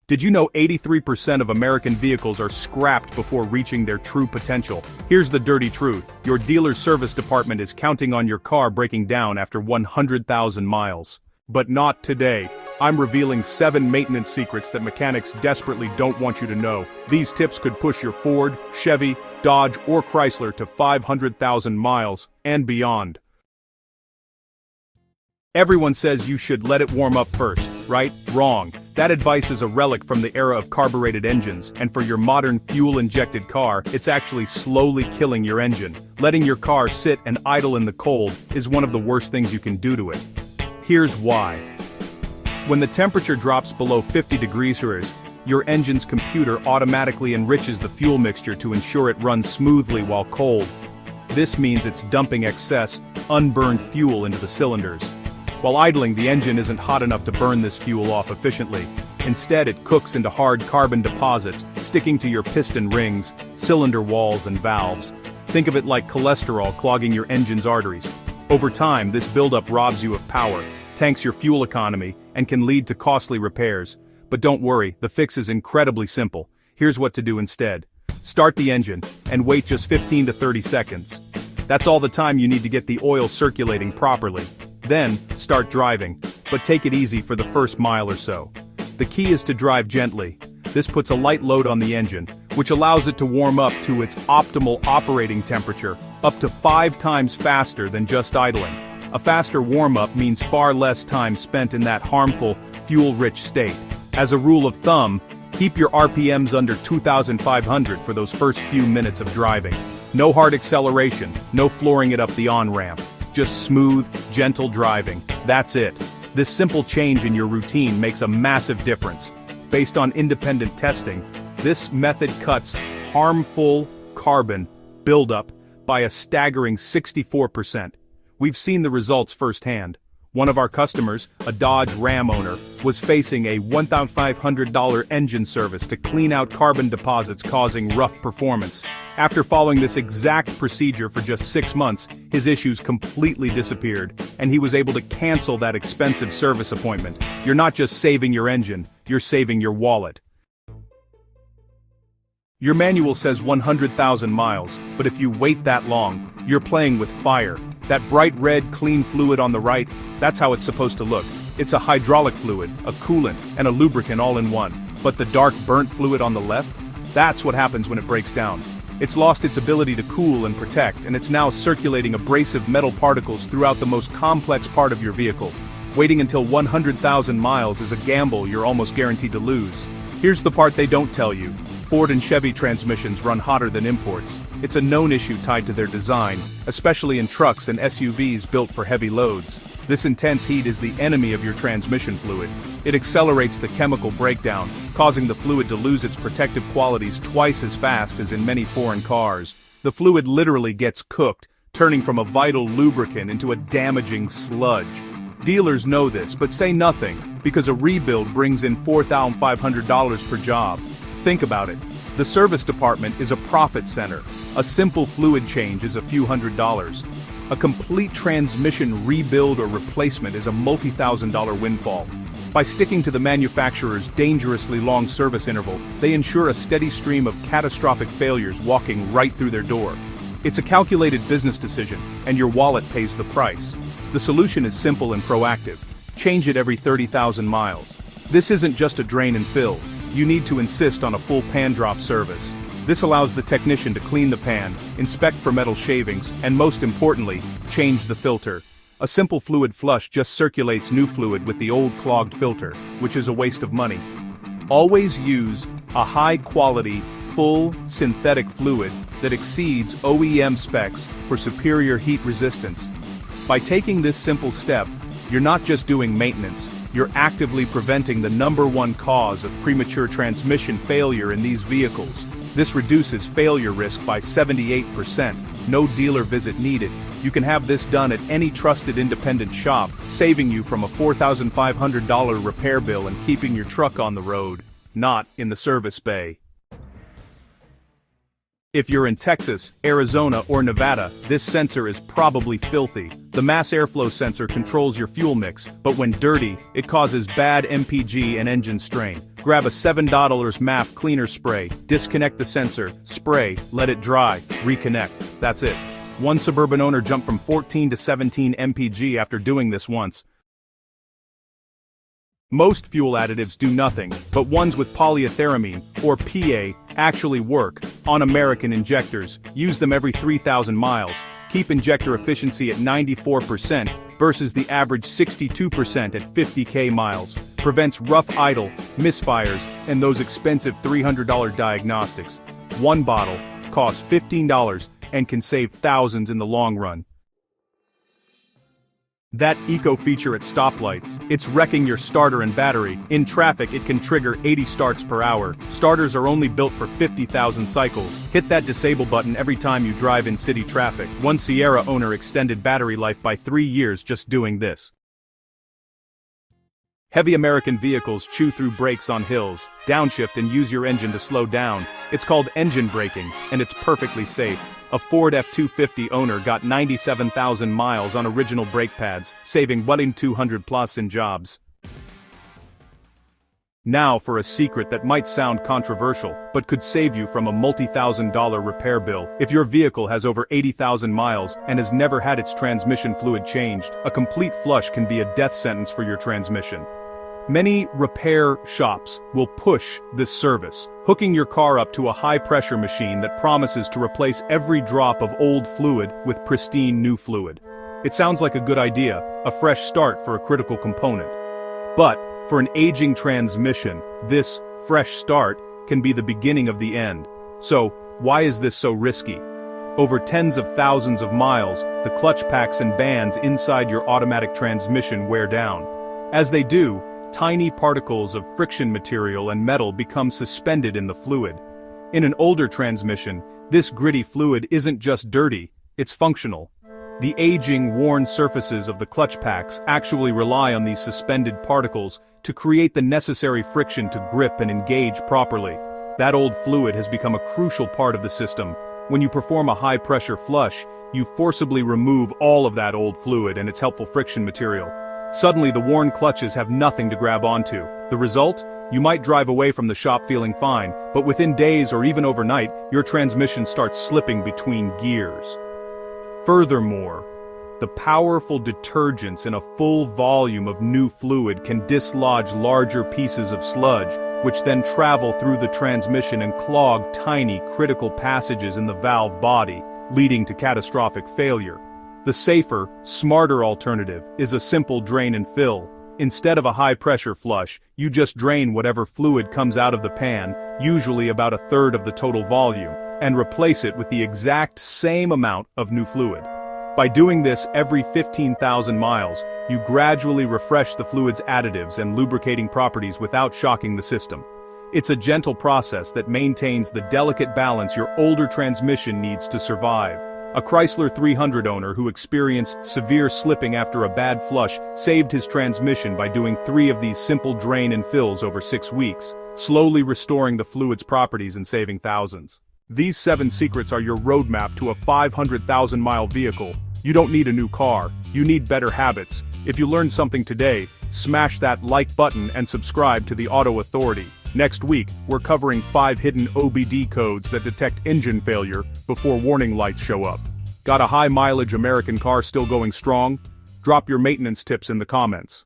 Did you know 83% of American vehicles are scrapped before reaching their true potential? Here's the dirty truth. Your dealer's service department is counting on your car breaking down after 100,000 miles. But not today. I'm revealing 7 maintenance secrets that mechanics desperately don't want you to know. These tips could push your Ford, Chevy, Dodge, or Chrysler to 500,000 miles and beyond. Everyone says you should let it warm up first, right? Wrong. That advice is a relic from the era of carbureted engines, and for your modern fuel-injected car, it's actually slowly killing your engine. Letting your car sit and idle in the cold is one of the worst things you can do to it. Here's why. When the temperature drops below 50 degrees Celsius, your engine's computer automatically enriches the fuel mixture to ensure it runs smoothly while cold. This means it's dumping excess, unburned fuel into the cylinders. While idling, the engine isn't hot enough to burn this fuel off efficiently. Instead, it cooks into hard carbon deposits, sticking to your piston rings, cylinder walls, and valves. Think of it like cholesterol clogging your engine's arteries. Over time, this buildup robs you of power, tanks your fuel economy, and can lead to costly repairs. But don't worry, the fix is incredibly simple. Here's what to do instead. Start the engine, and wait just 15 to 30 seconds. That's all the time you need to get the oil circulating properly. Then, start driving, but take it easy for the first mile or so. The key is to drive gently. This puts a light load on the engine, which allows it to warm up to its optimal operating temperature, up to 5 times faster than just idling. A faster warm-up means far less time spent in that harmful, fuel-rich state. As a rule of thumb, keep your RPMs under 2,500 for those first few minutes of driving. No hard acceleration, no flooring it up the on-ramp. Just smooth, gentle driving. That's it. This simple change in your routine makes a massive difference. Based on independent testing, this method cuts harmful carbon buildup by a staggering 64%. We've seen the results firsthand. One of our customers, a Dodge Ram owner, was facing a $1,500 engine service to clean out carbon deposits causing rough performance. After following this exact procedure for just 6 months, his issues completely disappeared, and he was able to cancel that expensive service appointment. You're not just saving your engine, you're saving your wallet. Your manual says 100,000 miles, but if you wait that long, you're playing with fire. That bright red, clean fluid on the right, that's how it's supposed to look. It's a hydraulic fluid, a coolant, and a lubricant all in one. But the dark burnt fluid on the left? That's what happens when it breaks down. It's lost its ability to cool and protect, and it's now circulating abrasive metal particles throughout the most complex part of your vehicle. Waiting until 100,000 miles is a gamble you're almost guaranteed to lose. Here's the part they don't tell you. Ford and Chevy transmissions run hotter than imports. It's a known issue tied to their design, especially in trucks and SUVs built for heavy loads. This intense heat is the enemy of your transmission fluid. It accelerates the chemical breakdown, causing the fluid to lose its protective qualities twice as fast as in many foreign cars. The fluid literally gets cooked, turning from a vital lubricant into a damaging sludge. Dealers know this, but say nothing, because a rebuild brings in $4,500 per job. Think about it. The service department is a profit center. A simple fluid change is a few $100s. A complete transmission rebuild or replacement is a multi-thousand-dollar windfall. By sticking to the manufacturer's dangerously long service interval, they ensure a steady stream of catastrophic failures walking right through their door. It's a calculated business decision, and your wallet pays the price. The solution is simple and proactive. Change it every 30,000 miles. This isn't just a drain and fill. You need to insist on a full pan drop service. This allows the technician to clean the pan, inspect for metal shavings, and most importantly, change the filter. A simple fluid flush just circulates new fluid with the old clogged filter, which is a waste of money. Always use a high-quality, full, synthetic fluid that exceeds OEM specs for superior heat resistance. By taking this simple step, you're not just doing maintenance, you're actively preventing the #1 cause of premature transmission failure in these vehicles. This reduces failure risk by 78%. No dealer visit needed. You can have this done at any trusted independent shop, saving you from a $4,500 repair bill and keeping your truck on the road, not in the service bay. If you're in Texas, Arizona, or Nevada, this sensor is probably filthy. The mass airflow sensor controls your fuel mix, but when dirty, it causes bad MPG and engine strain. Grab a $7 MAF cleaner spray, disconnect the sensor, spray, let it dry, reconnect. That's it. One suburban owner jumped from 14 to 17 MPG after doing this once. Most fuel additives do nothing, but ones with polyethyramine, or PA, actually work. On American injectors, use them every 3,000 miles. Keep injector efficiency at 94% versus the average 62% at 50k miles. Prevents rough idle, misfires, and those expensive $300 diagnostics. One bottle costs $15 and can save thousands in the long run. That eco feature at stoplights, it's wrecking your starter and battery. In traffic, it can trigger 80 starts per hour. Starters are only built for 50,000 cycles. Hit that disable button every time you drive in city traffic. One Sierra owner extended battery life by 3 years just doing this. Heavy American vehicles chew through brakes on hills. Downshift and use your engine to slow down. It's called engine braking, and it's perfectly safe. A Ford F-250 owner got 97,000 miles on original brake pads, saving 200 plus in jobs. Now for a secret that might sound controversial, but could save you from a multi-$1,000 repair bill. If your vehicle has over 80,000 miles and has never had its transmission fluid changed, a complete flush can be a death sentence for your transmission. Many repair shops will push this service, hooking your car up to a high-pressure machine that promises to replace every drop of old fluid with pristine new fluid. It sounds like a good idea, a fresh start for a critical component. But, for an aging transmission, this fresh start can be the beginning of the end. So, why is this so risky? Over tens of thousands of miles, the clutch packs and bands inside your automatic transmission wear down. As they do, tiny particles of friction material and metal become suspended in the fluid. In an older transmission, this gritty fluid isn't just dirty, it's functional. The aging, worn surfaces of the clutch packs actually rely on these suspended particles to create the necessary friction to grip and engage properly. That old fluid has become a crucial part of the system. When you perform a high-pressure flush, you forcibly remove all of that old fluid and its helpful friction material. Suddenly the worn clutches have nothing to grab onto. The result? You might drive away from the shop feeling fine, but within days or even overnight, your transmission starts slipping between gears. Furthermore, the powerful detergents in a full volume of new fluid can dislodge larger pieces of sludge, which then travel through the transmission and clog tiny critical passages in the valve body, leading to catastrophic failure. The safer, smarter alternative is a simple drain and fill. Instead of a high-pressure flush, you just drain whatever fluid comes out of the pan, usually about a third of the total volume, and replace it with the exact same amount of new fluid. By doing this every 15,000 miles, you gradually refresh the fluid's additives and lubricating properties without shocking the system. It's a gentle process that maintains the delicate balance your older transmission needs to survive. A Chrysler 300 owner who experienced severe slipping after a bad flush saved his transmission by doing 3 of these simple drain and fills over 6 weeks, slowly restoring the fluid's properties and saving thousands. These 7 secrets are your roadmap to a 500,000-mile vehicle. You don't need a new car, you need better habits. If you learned something today, smash that like button and subscribe to the Auto Authority. Next week, we're covering 5 hidden OBD codes that detect engine failure before warning lights show up. Got a high-mileage American car still going strong? Drop your maintenance tips in the comments.